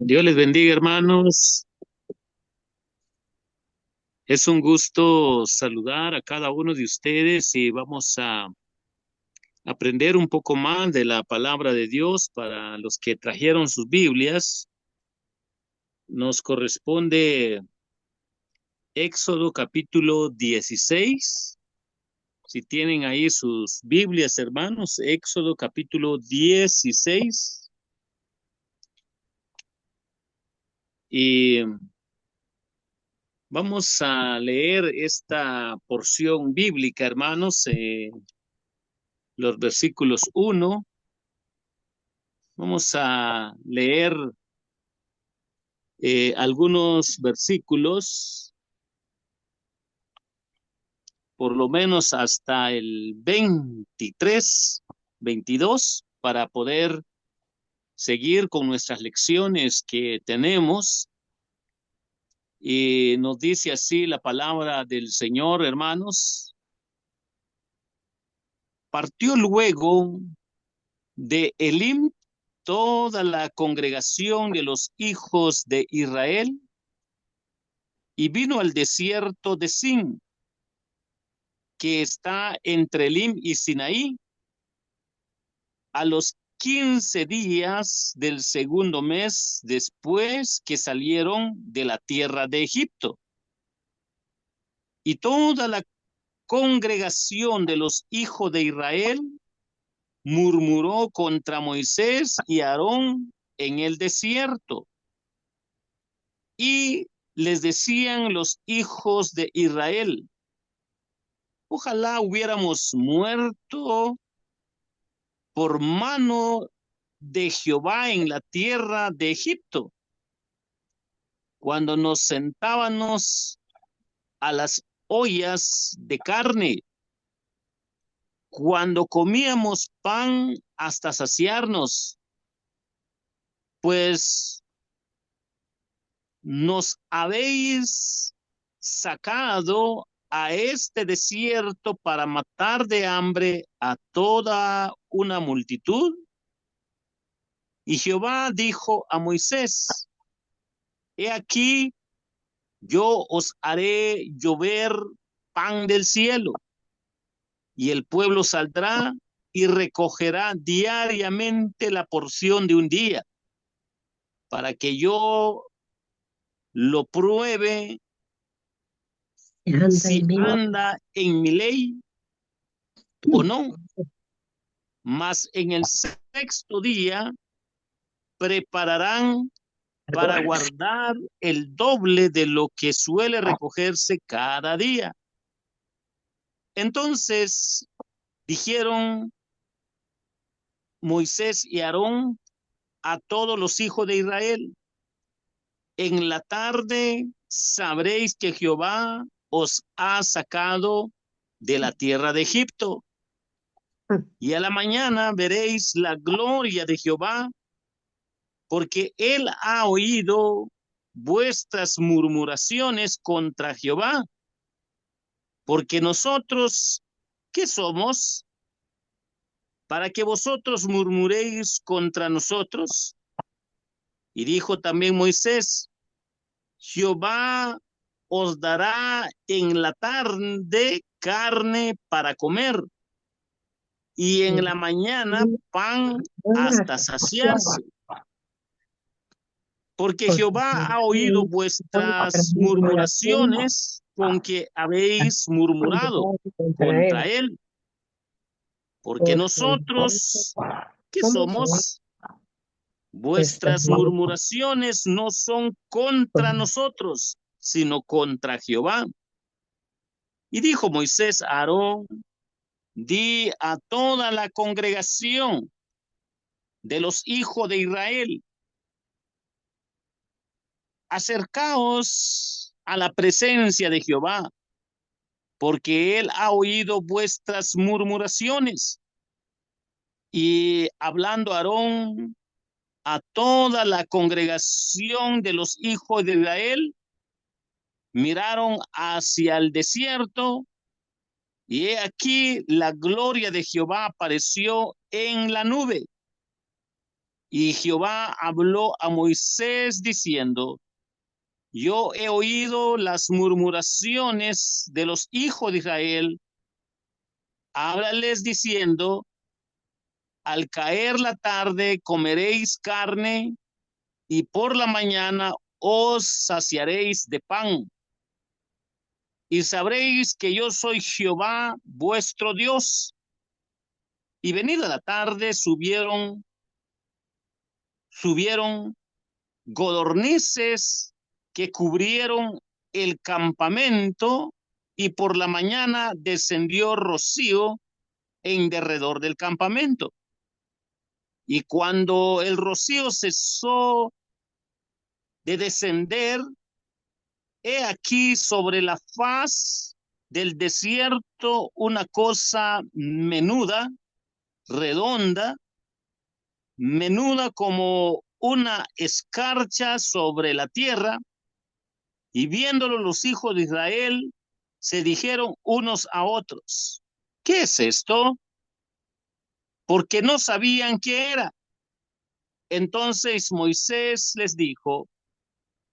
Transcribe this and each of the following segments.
Dios les bendiga, hermanos. Es un gusto saludar a cada uno de ustedes y vamos a aprender un poco más de la palabra de Dios para los que trajeron sus Biblias. Nos corresponde Éxodo capítulo 16. Si tienen ahí sus Biblias, hermanos, Éxodo capítulo 16. Y vamos a leer esta porción bíblica, hermanos. Los versículos 1. Vamos a leer algunos versículos, por lo menos hasta el 23, 22, para poder seguir con nuestras lecciones que tenemos. Y nos dice así la palabra del Señor, hermanos. Partió luego de Elim toda la congregación de los hijos de Israel y vino al desierto de Sin, que está entre Elim y Sinaí, a los 15 días del segundo mes después que salieron de la tierra de Egipto. Y toda la congregación de los hijos de Israel murmuró contra Moisés y Aarón en el desierto. Y les decían los hijos de Israel: ojalá hubiéramos muerto por mano de Jehová en la tierra de Egipto, cuando nos sentábamos a las ollas de carne, cuando comíamos pan hasta saciarnos, pues nos habéis sacado a este desierto para matar de hambre a toda una multitud. Y Jehová dijo a Moisés: he aquí, yo os haré llover pan del cielo, y el pueblo saldrá y recogerá diariamente la porción de un día, para que yo lo pruebe Anda si en mí. anda en mi ley o no. Mas en el sexto día prepararán para guardar el doble de lo que suele recogerse cada día. Entonces dijeron Moisés y Aarón a todos los hijos de Israel: en la tarde sabréis que Jehová os ha sacado de la tierra de Egipto, y a la mañana veréis la gloria de Jehová, porque él ha oído vuestras murmuraciones contra Jehová. Porque nosotros, ¿qué somos para que vosotros murmuréis contra nosotros? Y dijo también Moisés: Jehová os dará en la tarde carne para comer, y en la mañana pan hasta saciarse, porque Jehová ha oído vuestras murmuraciones con que habéis murmurado Contra contra él, él. Porque por su nosotros, ¿qué somos somos? vuestras Vuestras murmuraciones no son contra nosotros, sino contra Jehová. Y dijo Moisés a Aarón: di a toda la congregación de los hijos de Israel: acercaos a la presencia de Jehová, porque él ha oído vuestras murmuraciones. Y hablando Aarón a toda la congregación de los hijos de Israel, miraron hacia el desierto, y he aquí la gloria de Jehová apareció en la nube, Y Jehová habló a Moisés diciendo: yo he oído las murmuraciones de los hijos de Israel. Háblales diciendo: al caer la tarde comeréis carne, y por la mañana os saciaréis de pan. Y sabréis que yo soy Jehová vuestro Dios. Y venida la tarde subieron codornices que cubrieron el campamento, y por la mañana descendió rocío en derredor del campamento. Y cuando el rocío cesó de descender, he aquí sobre la faz del desierto una cosa redonda, menuda como una escarcha sobre la tierra. Y viéndolo los hijos de Israel, se dijeron unos a otros: ¿qué es esto? Porque no sabían qué era. Entonces Moisés les dijo: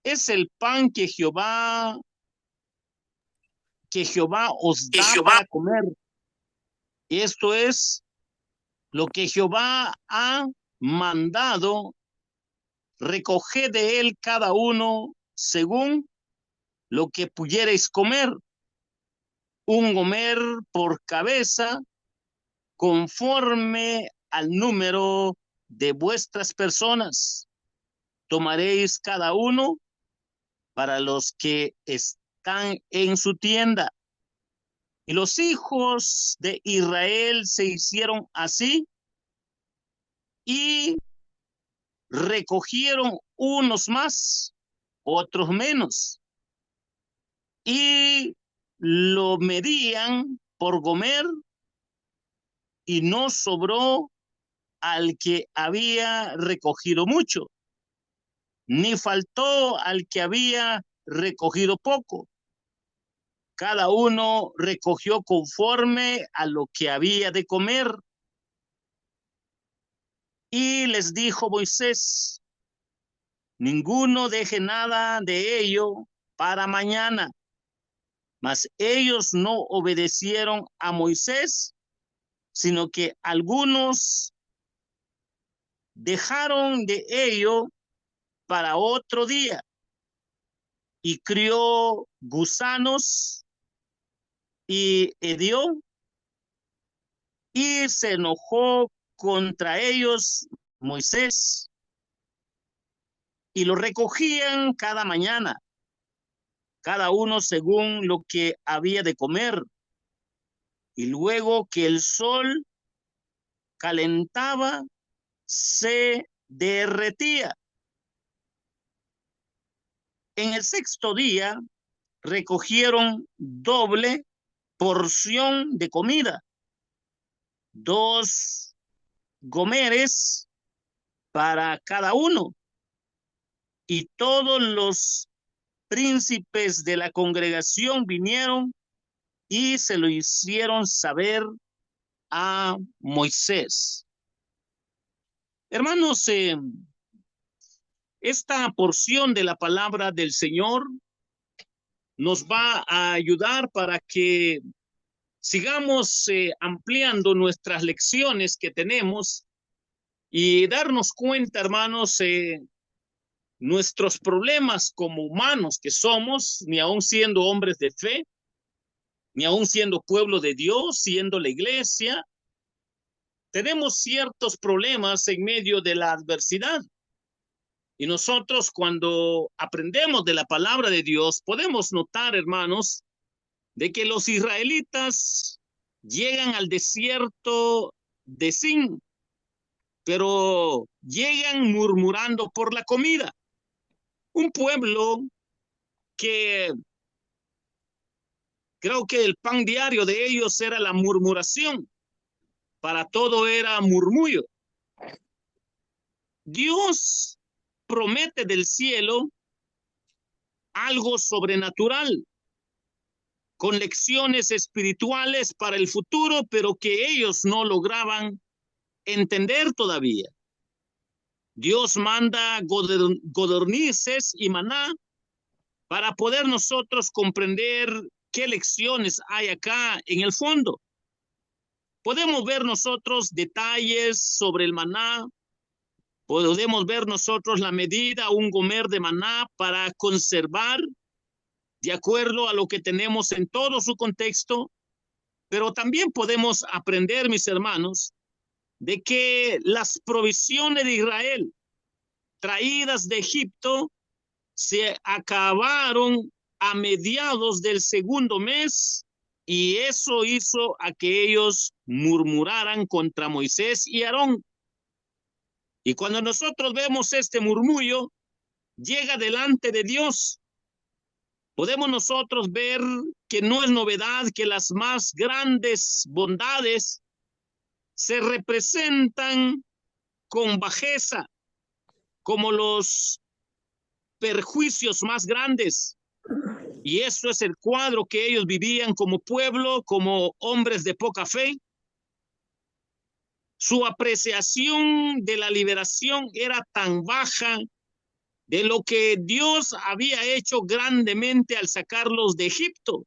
es el pan que Jehová os que da Jehová para comer. Esto es lo que Jehová ha mandado. Recoged de él cada uno según lo que pudiereis comer, un gomer por cabeza, conforme al número de vuestras personas. Tomaréis cada uno para los que están en su tienda. Y los hijos de Israel se hicieron así, y recogieron unos más, otros menos, y lo medían por gomer, y no sobró al que había recogido mucho, ni faltó al que había recogido poco. Cada uno recogió conforme a lo que había de comer. Y les dijo Moisés: ninguno deje nada de ello para mañana. Mas ellos no obedecieron a Moisés, sino que algunos dejaron de ello para otro día, y crió gusanos y hedió, y se enojó contra ellos Moisés, y lo recogían cada mañana, cada uno según lo que había de comer. Y luego que el sol calentaba, se derretía. En el sexto día recogieron doble porción de comida, 2 gomeres para cada uno. Y todos los príncipes de la congregación vinieron y se lo hicieron saber a Moisés. Hermanos, esta porción de la palabra del Señor nos va a ayudar para que sigamos ampliando nuestras lecciones que tenemos, y darnos cuenta, hermanos, nuestros problemas como humanos que somos, ni aun siendo hombres de fe, ni aun siendo pueblo de Dios, siendo la iglesia, tenemos ciertos problemas en medio de la adversidad. Y nosotros, cuando aprendemos de la palabra de Dios, podemos notar, hermanos, de que los israelitas llegan al desierto de Sin, pero llegan murmurando por la comida. Un pueblo que creo que el pan diario de ellos era la murmuración. Para todo era murmullo. Dios promete del cielo algo sobrenatural, con lecciones espirituales para el futuro, pero que ellos no lograban entender todavía. Dios manda codornices y maná para poder nosotros comprender qué lecciones hay acá en el fondo. Podemos ver nosotros detalles sobre el maná, podemos ver nosotros la medida, un gomer de maná para conservar de acuerdo a lo que tenemos en todo su contexto, pero también podemos aprender, mis hermanos, de que las provisiones de Israel traídas de Egipto se acabaron a mediados del segundo mes y eso hizo a que ellos murmuraran contra Moisés y Aarón. Y cuando nosotros vemos este murmullo, llega delante de Dios. Podemos nosotros ver que no es novedad que las más grandes bondades se representan con bajeza, como los perjuicios más grandes. Y eso es el cuadro que ellos vivían como pueblo, como hombres de poca fe. Su apreciación de la liberación era tan baja de lo que Dios había hecho grandemente al sacarlos de Egipto,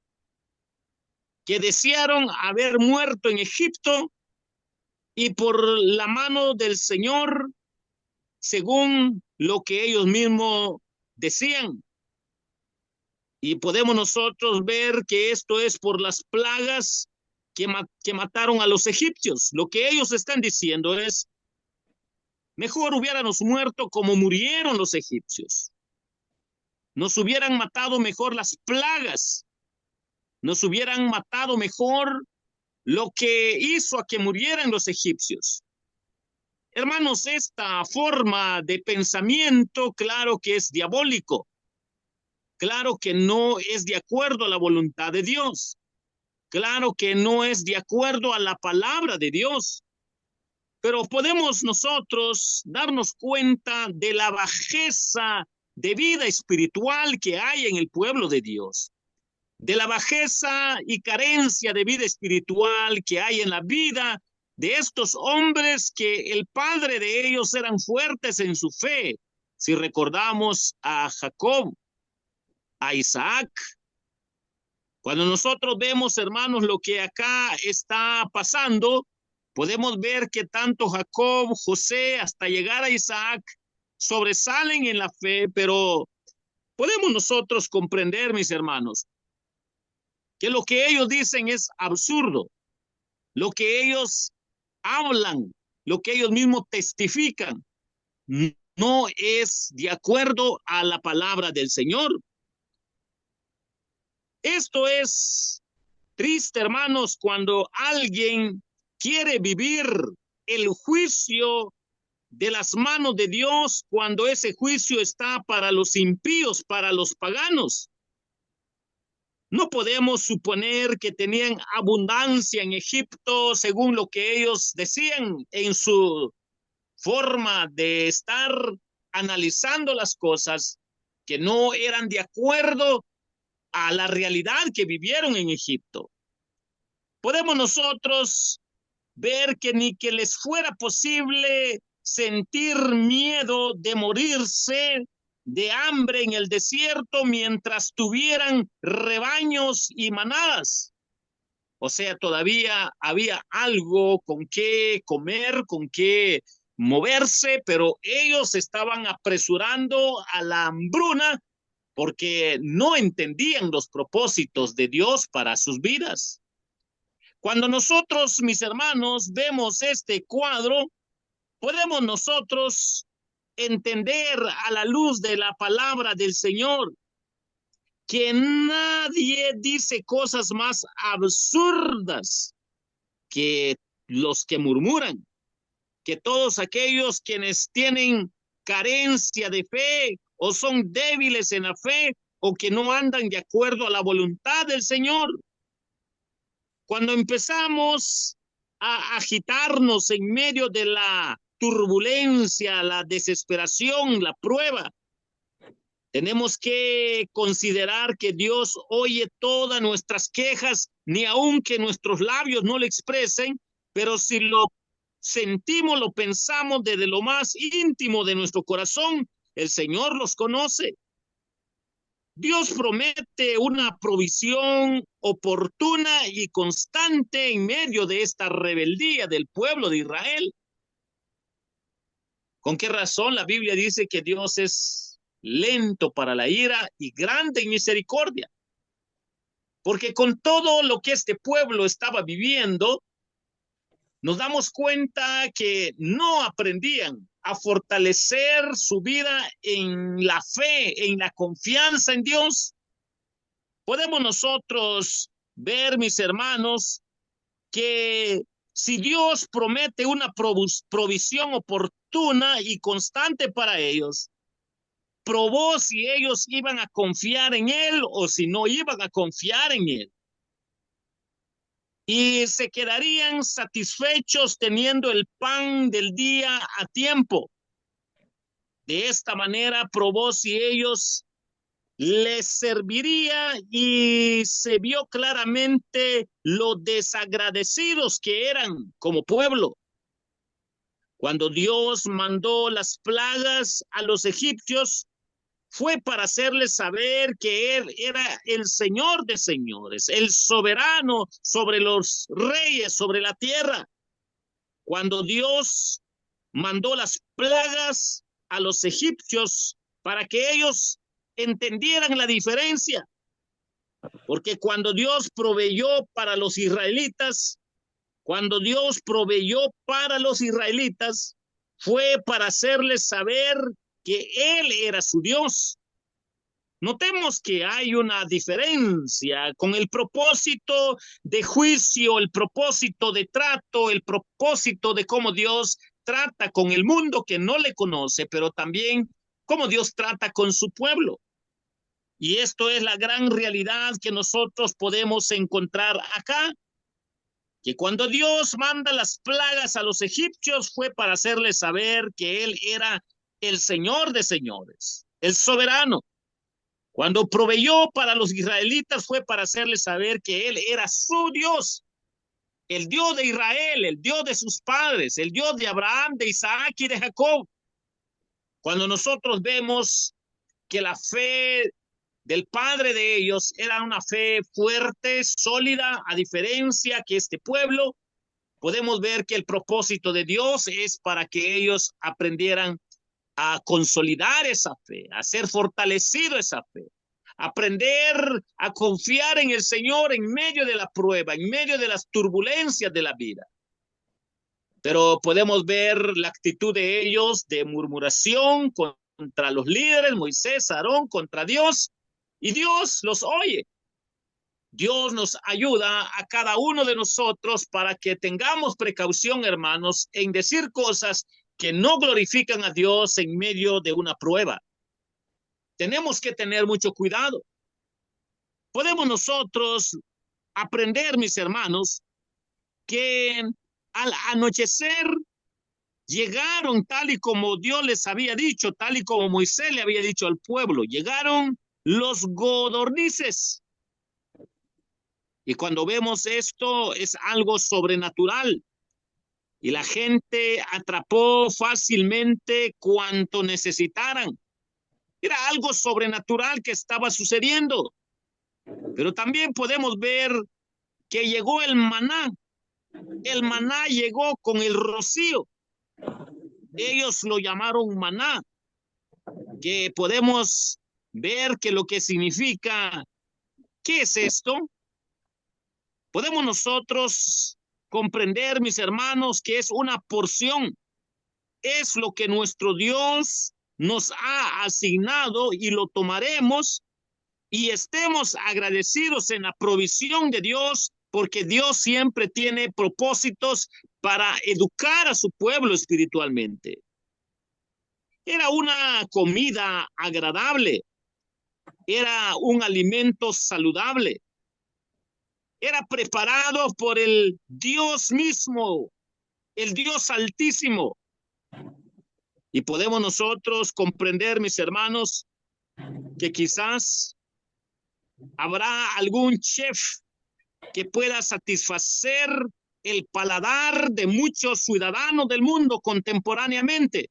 que desearon haber muerto en Egipto y por la mano del Señor, según lo que ellos mismos decían. Y podemos nosotros ver que esto es por las plagas que mataron a los egipcios. Lo que ellos están diciendo es, mejor hubiéramos muerto como murieron los egipcios. Nos hubieran matado mejor las plagas. Nos hubieran matado mejor lo que hizo a que murieran los egipcios. Hermanos, esta forma de pensamiento, claro que es diabólico. Claro que no es de acuerdo a la voluntad de Dios. Claro que no es de acuerdo a la palabra de Dios. Pero podemos nosotros darnos cuenta de la bajeza de vida espiritual que hay en el pueblo de Dios. De la bajeza y carencia de vida espiritual que hay en la vida de estos hombres que el padre de ellos eran fuertes en su fe. Si recordamos a Jacob, a Isaac. Cuando nosotros vemos, hermanos, lo que acá está pasando, podemos ver que tanto Jacob, José, hasta llegar a Isaac, sobresalen en la fe, pero podemos nosotros comprender, mis hermanos, que lo que ellos dicen es absurdo. Lo que ellos hablan, lo que ellos mismos testifican, no es de acuerdo a la palabra del Señor. Esto es triste, hermanos, cuando alguien quiere vivir el juicio de las manos de Dios, cuando ese juicio está para los impíos, para los paganos. No podemos suponer que tenían abundancia en Egipto según lo que ellos decían en su forma de estar analizando las cosas, que no eran de acuerdo a la realidad que vivieron en Egipto. Podemos nosotros ver que ni que les fuera posible sentir miedo de morirse de hambre en el desierto mientras tuvieran rebaños y manadas. O sea, todavía había algo con qué comer, con qué moverse, pero ellos estaban apresurando a la hambruna porque no entendían los propósitos de Dios para sus vidas. Cuando nosotros, mis hermanos, vemos este cuadro, podemos nosotros entender a la luz de la palabra del Señor que nadie dice cosas más absurdas que los que murmuran, que todos aquellos quienes tienen carencia de fe o son débiles en la fe o que no andan de acuerdo a la voluntad del Señor. Cuando empezamos a agitarnos en medio de la turbulencia, la desesperación, la prueba, tenemos que considerar que Dios oye todas nuestras quejas, ni aun que nuestros labios no le expresen, pero si lo sentimos, lo pensamos desde lo más íntimo de nuestro corazón, el Señor los conoce. Dios promete una provisión oportuna y constante en medio de esta rebeldía del pueblo de Israel. ¿Con qué razón la Biblia dice que Dios es lento para la ira y grande en misericordia? Porque con todo lo que este pueblo estaba viviendo, nos damos cuenta que no aprendían a fortalecer su vida en la fe, en la confianza en Dios. Podemos nosotros ver, mis hermanos, que si Dios promete una provisión oportuna y constante para ellos, probó si ellos iban a confiar en Él o si no iban a confiar en Él. Y se quedarían satisfechos teniendo el pan del día a tiempo. De esta manera probó si ellos les serviría y se vio claramente lo desagradecidos que eran como pueblo. Cuando Dios mandó las plagas a los egipcios, fue para hacerles saber que Él era el Señor de señores, el soberano sobre los reyes, sobre la tierra. Cuando Dios mandó las plagas a los egipcios para que ellos entendieran la diferencia, porque cuando Dios proveyó para los israelitas, fue para hacerles saber que Él era su Dios. Notemos que hay una diferencia con el propósito de juicio, el propósito de trato, el propósito de cómo Dios trata con el mundo que no le conoce, pero también cómo Dios trata con su pueblo. Y esto es la gran realidad que nosotros podemos encontrar acá, que cuando Dios manda las plagas a los egipcios fue para hacerles saber que Él era el Señor de señores, el soberano. Cuando proveyó para los israelitas fue para hacerles saber que Él era su Dios, el Dios de Israel, el Dios de sus padres, el Dios de Abraham, de Isaac y de Jacob. Cuando nosotros vemos que la fe del padre de ellos era una fe fuerte, sólida, a diferencia que este pueblo, podemos ver que el propósito de Dios es para que ellos aprendieran a consolidar esa fe, a ser fortalecido esa fe, aprender a confiar en el Señor en medio de la prueba, en medio de las turbulencias de la vida. Pero podemos ver la actitud de ellos de murmuración contra los líderes, Moisés, Aarón, contra Dios, y Dios los oye. Dios nos ayuda a cada uno de nosotros para que tengamos precaución, hermanos, en decir cosas que no glorifican a Dios en medio de una prueba. Tenemos que tener mucho cuidado. Podemos nosotros aprender, mis hermanos, que al anochecer llegaron tal y como Dios les había dicho, tal y como Moisés le había dicho al pueblo, llegaron los codornices. Y cuando vemos esto es algo sobrenatural. Y la gente atrapó fácilmente cuanto necesitaran. Era algo sobrenatural que estaba sucediendo. Pero también podemos ver que llegó el maná. El maná llegó con el rocío. Ellos lo llamaron maná, que podemos ver que lo que significa, ¿qué es esto? Podemos nosotros comprender, mis hermanos, que es una porción. Es lo que nuestro Dios nos ha asignado y lo tomaremos y estemos agradecidos en la provisión de Dios, porque Dios siempre tiene propósitos para educar a su pueblo espiritualmente. Era una comida agradable, era un alimento saludable, era preparado por el Dios mismo, el Dios altísimo. Y podemos nosotros comprender, mis hermanos, que quizás habrá algún chef que pueda satisfacer el paladar de muchos ciudadanos del mundo contemporáneamente.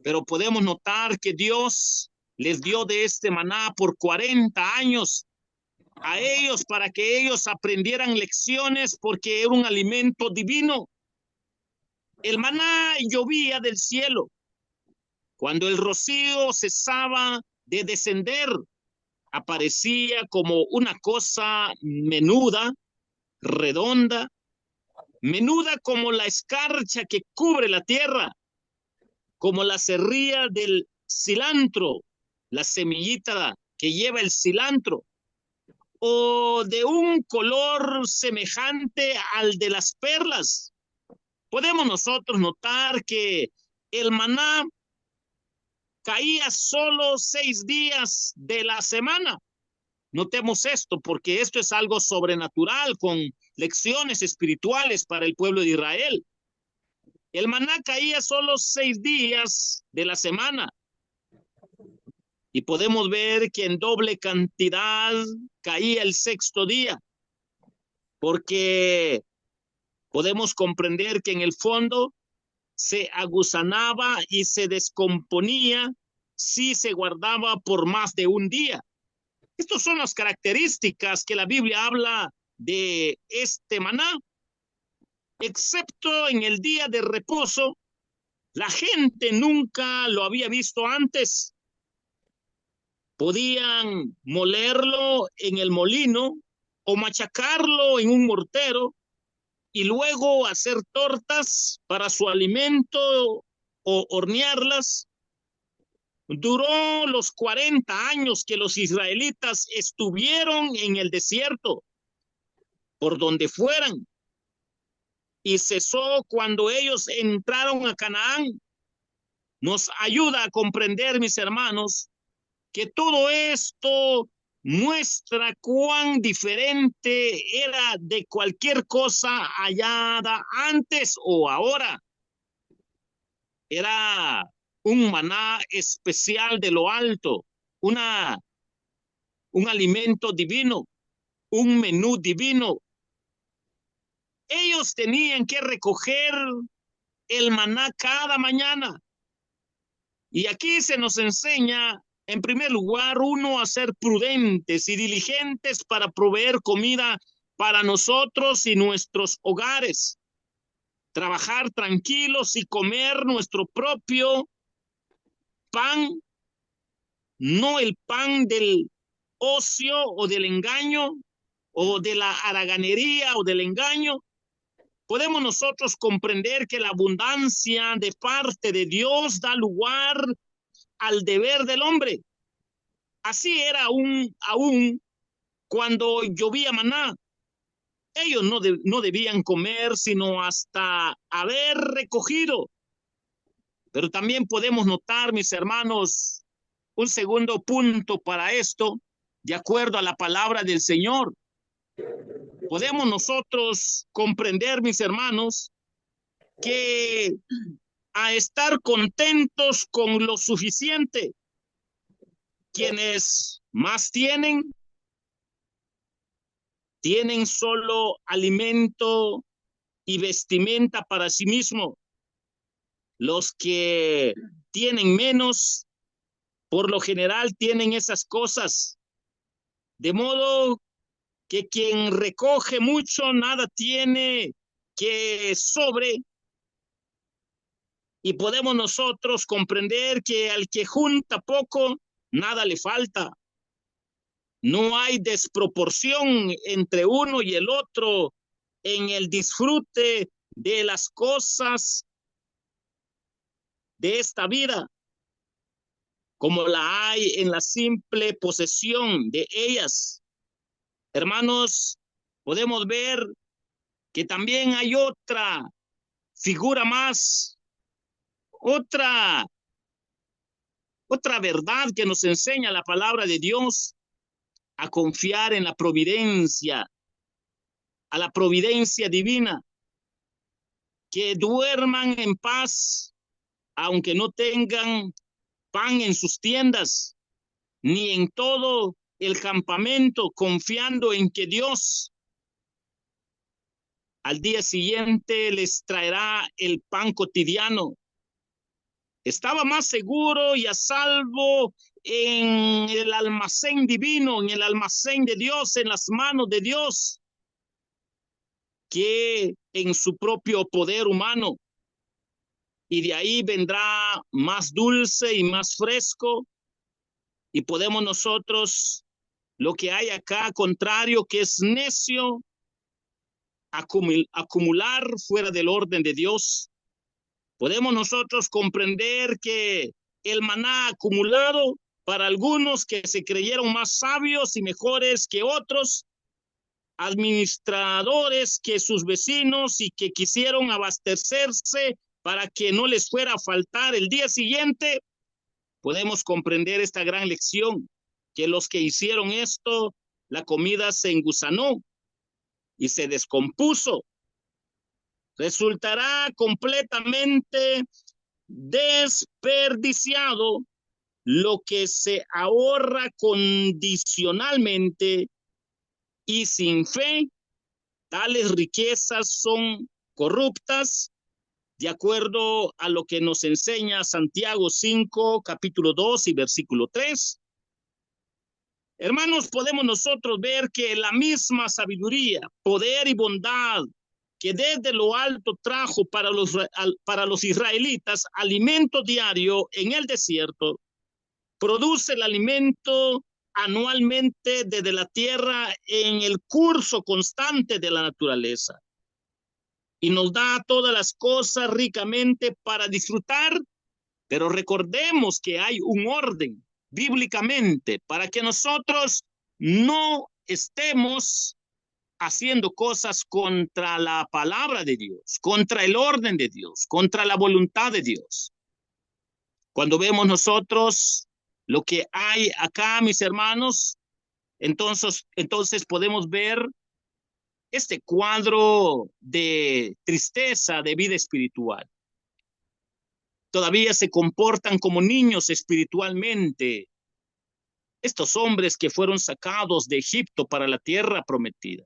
Pero podemos notar que Dios les dio de este maná por 40 años a ellos para que ellos aprendieran lecciones porque era un alimento divino. El maná llovía del cielo. Cuando el rocío cesaba de descender, aparecía como una cosa menuda, redonda, menuda como la escarcha que cubre la tierra, como la cerría del cilantro, la semillita que lleva el cilantro, o de un color semejante al de las perlas. Podemos nosotros notar que el maná caía solo 6 días de la semana. Notemos esto, porque esto es algo sobrenatural, con lecciones espirituales para el pueblo de Israel. El maná caía solo 6 días de la semana. Y podemos ver que en doble cantidad caía el 6º día, porque podemos comprender que en el fondo se aguzanaba y se descomponía si se guardaba por más de un día. Estas son las características que la Biblia habla de este maná. Excepto en el día de reposo, la gente nunca lo había visto antes. Podían molerlo en el molino o machacarlo en un mortero y luego hacer tortas para su alimento o hornearlas. Duró los 40 años que los israelitas estuvieron en el desierto, por donde fueran, y cesó cuando ellos entraron a Canaán. Nos ayuda a comprender, mis hermanos, que todo esto muestra cuán diferente era de cualquier cosa hallada antes o ahora. Era un maná especial de lo alto, un alimento divino, un menú divino. Ellos tenían que recoger el maná cada mañana. Y aquí se nos enseña, en primer lugar, uno a ser prudentes y diligentes para proveer comida para nosotros y nuestros hogares. Trabajar tranquilos y comer nuestro propio pan, no el pan del ocio o del engaño o de la haraganería o del engaño. Podemos nosotros comprender que la abundancia de parte de Dios da lugar al deber del hombre. Así era aún cuando llovía maná. Ellos no debían comer sino hasta haber recogido. Pero también podemos notar, mis hermanos, un segundo punto para esto, de acuerdo a la palabra del Señor. Podemos nosotros comprender, mis hermanos, que a estar contentos con lo suficiente, quienes más tienen solo alimento y vestimenta para sí mismo. Los que tienen menos, por lo general tienen esas cosas. De modo que quien recoge mucho, nada tiene que sobre. Y podemos nosotros comprender que al que junta poco, nada le falta. No hay desproporción entre uno y el otro en el disfrute de las cosas de esta vida, como la hay en la simple posesión de ellas. Hermanos, podemos ver que también hay otra figura más, otra verdad que nos enseña la palabra de Dios, a confiar en la providencia, a la providencia divina, que duerman en paz, aunque no tengan pan en sus tiendas, ni en todo el campamento, confiando en que Dios Al día siguiente les traerá el pan cotidiano. Estaba más seguro y a salvo en el almacén divino, en el almacén de Dios, en las manos de Dios, que en su propio poder humano. Y de ahí vendrá más dulce y más fresco. Y podemos nosotros, lo que hay acá, contrario, que es necio, acumular fuera del orden de Dios. Podemos nosotros comprender que el maná acumulado para algunos que se creyeron más sabios y mejores que otros, administradores que sus vecinos y que quisieron abastecerse para que no les fuera a faltar el día siguiente, podemos comprender esta gran lección, que los que hicieron esto, la comida se engusanó y se descompuso. Resultará completamente desperdiciado lo que se ahorra condicionalmente y sin fe. Tales riquezas son corruptas, de acuerdo a lo que nos enseña Santiago 5, capítulo 2 y versículo 3. Hermanos, podemos nosotros ver que la misma sabiduría, poder y bondad que desde lo alto trajo para los israelitas alimento diario en el desierto, produce el alimento anualmente desde la tierra en el curso constante de la naturaleza y nos da todas las cosas ricamente para disfrutar, pero recordemos que hay un orden bíblicamente para que nosotros no estemos haciendo cosas contra la palabra de Dios, contra el orden de Dios, contra la voluntad de Dios. Cuando vemos nosotros lo que hay acá, mis hermanos, entonces podemos ver este cuadro de tristeza de vida espiritual. Todavía se comportan como niños espiritualmente. Estos hombres que fueron sacados de Egipto para la tierra prometida.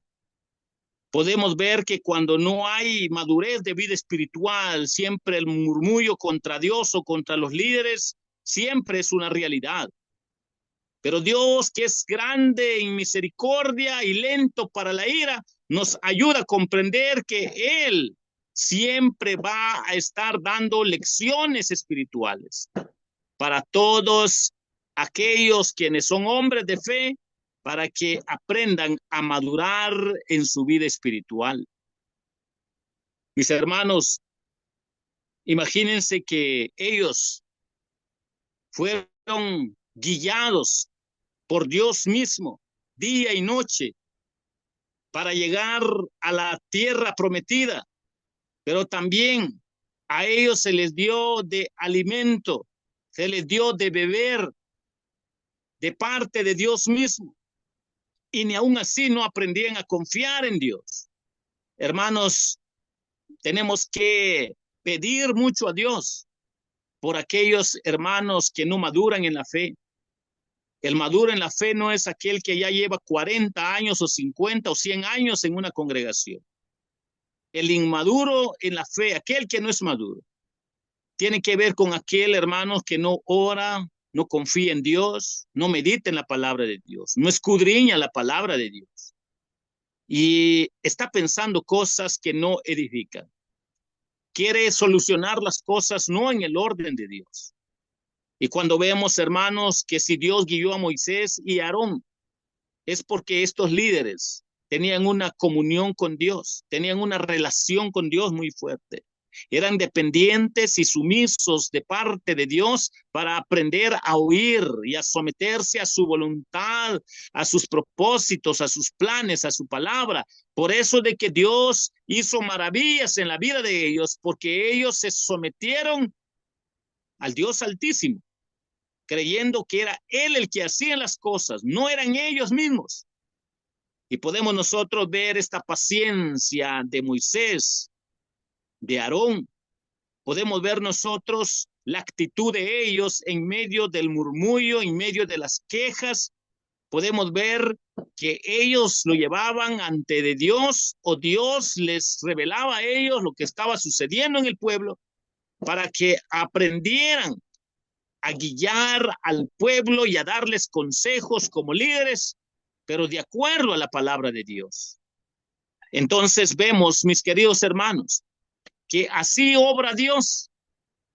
Podemos ver que cuando no hay madurez de vida espiritual, siempre el murmullo contra Dios o contra los líderes, siempre es una realidad. Pero Dios, que es grande en misericordia y lento para la ira, nos ayuda a comprender que Él siempre va a estar dando lecciones espirituales para todos aquellos quienes son hombres de fe, para que aprendan a madurar en su vida espiritual. Mis hermanos, imagínense que ellos fueron guiados por Dios mismo, día y noche, para llegar a la tierra prometida, pero también a ellos se les dio de alimento, se les dio de beber de parte de Dios mismo, y ni aún así no aprendían a confiar en Dios. Hermanos, tenemos que pedir mucho a Dios por aquellos hermanos que no maduran en la fe. El maduro en la fe no es aquel que ya lleva 40 años o 50 o 100 años en una congregación. El inmaduro en la fe, aquel que no es maduro, tiene que ver con aquel hermano que no ora, no confía en Dios, no medita en la palabra de Dios, no escudriña la palabra de Dios y está pensando cosas que no edifican. Quiere solucionar las cosas no en el orden de Dios. Y cuando vemos, hermanos, que si Dios guió a Moisés y a Aarón, es porque estos líderes tenían una comunión con Dios, tenían una relación con Dios muy fuerte. Eran dependientes y sumisos de parte de Dios para aprender a oír y a someterse a su voluntad, a sus propósitos, a sus planes, a su palabra. Por eso de que Dios hizo maravillas en la vida de ellos, porque ellos se sometieron al Dios Altísimo, creyendo que era Él el que hacía las cosas, no eran ellos mismos. Y podemos nosotros ver esta paciencia de Moisés, de Aarón. Podemos ver nosotros la actitud de ellos en medio del murmullo, en medio de las quejas, podemos ver que ellos lo llevaban ante de Dios, o Dios les revelaba a ellos lo que estaba sucediendo en el pueblo para que aprendieran a guiar al pueblo y a darles consejos como líderes, pero de acuerdo a la palabra de Dios. Entonces vemos, mis queridos hermanos, que así obra Dios,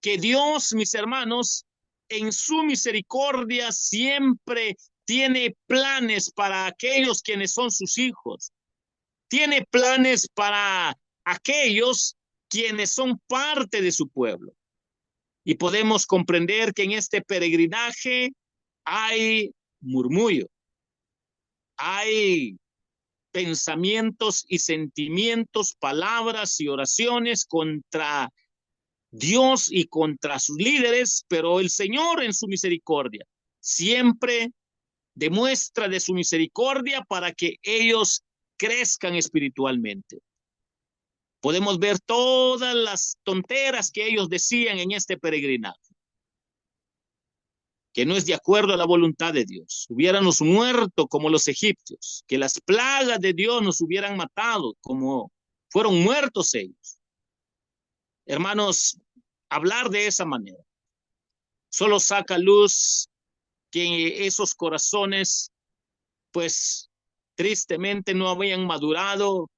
que Dios, mis hermanos, en su misericordia siempre tiene planes para aquellos quienes son sus hijos. Tiene planes para aquellos quienes son parte de su pueblo. Y podemos comprender que en este peregrinaje hay murmullo, hay pensamientos y sentimientos, palabras y oraciones contra Dios y contra sus líderes, pero el Señor en su misericordia siempre demuestra de su misericordia para que ellos crezcan espiritualmente. Podemos ver todas las tonteras que ellos decían en este peregrinaje, que no es de acuerdo a la voluntad de Dios. Hubiéramos muerto como los egipcios, que las plagas de Dios nos hubieran matado como fueron muertos ellos. Hermanos, hablar de esa manera solo saca luz que esos corazones, pues tristemente no habían madurado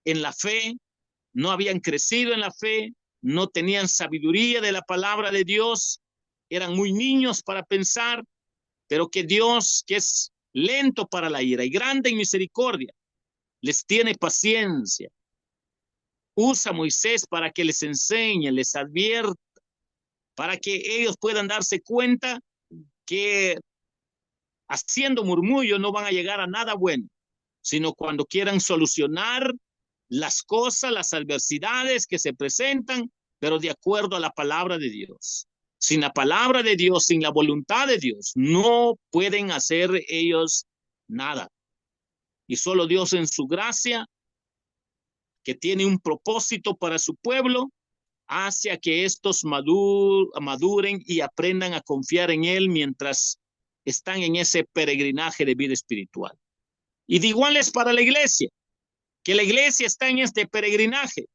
en la fe, no habían crecido en la fe, no tenían sabiduría de la palabra de Dios, eran muy niños para pensar, pero que Dios, que es lento para la ira y grande en misericordia, les tiene paciencia. Usa a Moisés para que les enseñe, les advierta, para que ellos puedan darse cuenta que haciendo murmullo no van a llegar a nada bueno, sino cuando quieran solucionar las cosas, las adversidades que se presentan, pero de acuerdo a la palabra de Dios. Sin la palabra de Dios, sin la voluntad de Dios, no pueden hacer ellos nada. Y solo Dios en su gracia, que tiene un propósito para su pueblo, hace que estos maduren y aprendan a confiar en Él mientras están en ese peregrinaje de vida espiritual. Y de igual es para la iglesia, que la iglesia está en este peregrinaje.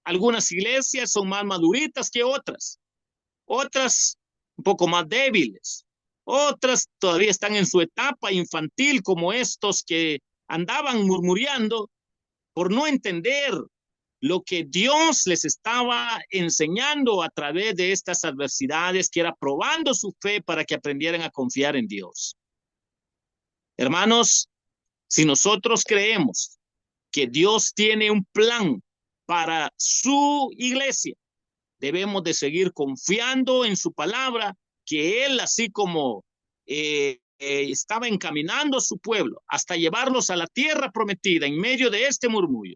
Algunas iglesias son más maduritas que otras, otras un poco más débiles, otras todavía están en su etapa infantil, como estos que andaban murmurando por no entender lo que Dios les estaba enseñando a través de estas adversidades, que era probando su fe para que aprendieran a confiar en Dios. Hermanos, si nosotros creemos que Dios tiene un plan para su iglesia, debemos de seguir confiando en su palabra, que Él, así como estaba encaminando a su pueblo hasta llevarlos a la tierra prometida en medio de este murmullo.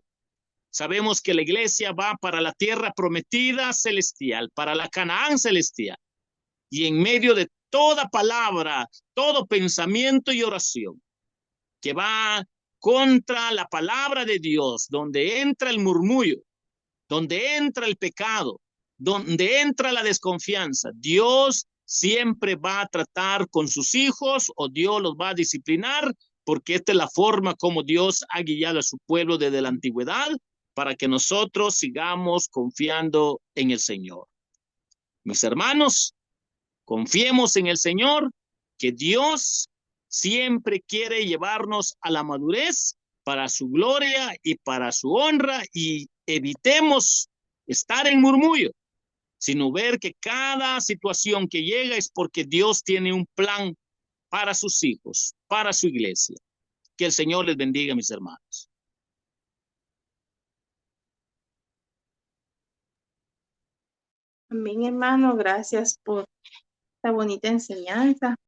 Sabemos que la iglesia va para la tierra prometida celestial, para la Canaán celestial. Y en medio de toda palabra, todo pensamiento y oración que va contra la palabra de Dios, donde entra el murmullo, donde entra el pecado, donde entra la desconfianza, Dios siempre va a tratar con sus hijos, o Dios los va a disciplinar, porque esta es la forma como Dios ha guiado a su pueblo desde la antigüedad, para que nosotros sigamos confiando en el Señor. Mis hermanos, confiemos en el Señor, que Dios siempre quiere llevarnos a la madurez para su gloria y para su honra, y evitemos estar en murmullo, sino ver que cada situación que llega es porque Dios tiene un plan para sus hijos, para su iglesia. Que el Señor les bendiga, mis hermanos. Amén, hermano, gracias por esta bonita enseñanza.